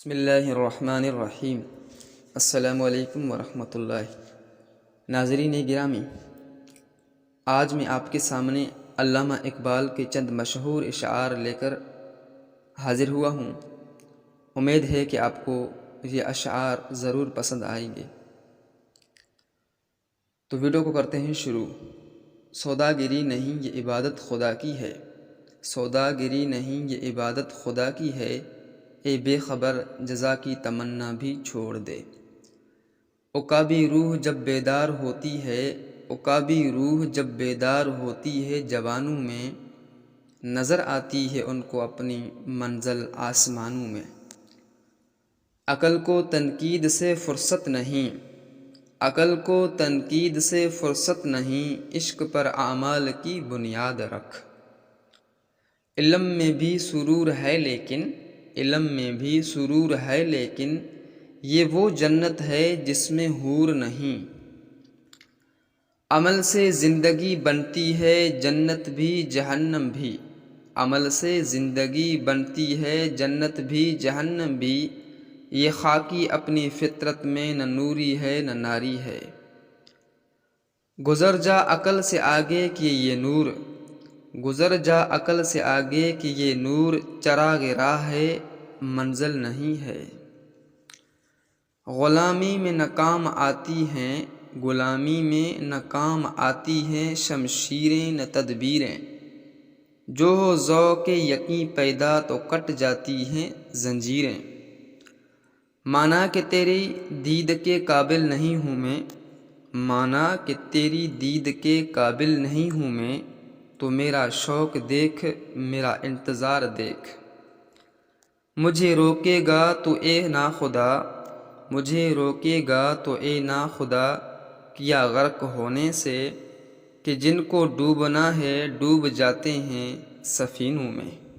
بسم اللہ الرحمن الرحیم۔ السلام علیکم ورحمۃ اللہ۔ ناظرین گرامی، آج میں آپ کے سامنے علامہ اقبال کے چند مشہور اشعار لے کر حاضر ہوا ہوں۔ امید ہے کہ آپ کو یہ اشعار ضرور پسند آئیں گے۔ تو ویڈیو کو کرتے ہیں شروع۔ سوداگری نہیں یہ عبادت خدا کی ہے، سوداگری نہیں یہ عبادت خدا کی ہے، اے بے خبر جزا کی تمنا بھی چھوڑ دے۔ عقابی روح جب بیدار ہوتی ہے، عقابی روح جب بیدار ہوتی ہے جوانوں میں، نظر آتی ہے ان کو اپنی منزل آسمانوں میں۔ عقل کو تنقید سے فرصت نہیں، عقل کو تنقید سے فرصت نہیں، عشق پر اعمال کی بنیاد رکھ۔ علم میں بھی سرور ہے لیکن، علم میں بھی سرور ہے لیکن، یہ وہ جنت ہے جس میں حور نہیں۔ عمل سے زندگی بنتی ہے جنت بھی جہنم بھی، عمل سے زندگی بنتی ہے جنت بھی جہنم بھی، یہ خاکی اپنی فطرت میں نہ نوری ہے نہ ناری ہے۔ گزر جا عقل سے آگے کہ یہ نور، گزر جا عقل سے آگے کہ یہ نور، چراغ راہ ہے منزل نہیں ہے۔ غلامی میں ناکام آتی ہیں، غلامی میں ناکام آتی ہیں شمشیریں نہ تدبیریں، جو ہو ذوق یقین پیدا تو کٹ جاتی ہیں زنجیریں۔ مانا کہ تیری دید کے قابل نہیں ہوں میں، مانا کہ تیری دید کے قابل نہیں ہوں میں، تو میرا شوق دیکھ میرا انتظار دیکھ۔ مجھے روکے گا تو اے ناخدا، مجھے روکے گا تو اے ناخدا، کیا غرق ہونے سے کہ جن کو ڈوبنا ہے ڈوب جاتے ہیں سفینوں میں۔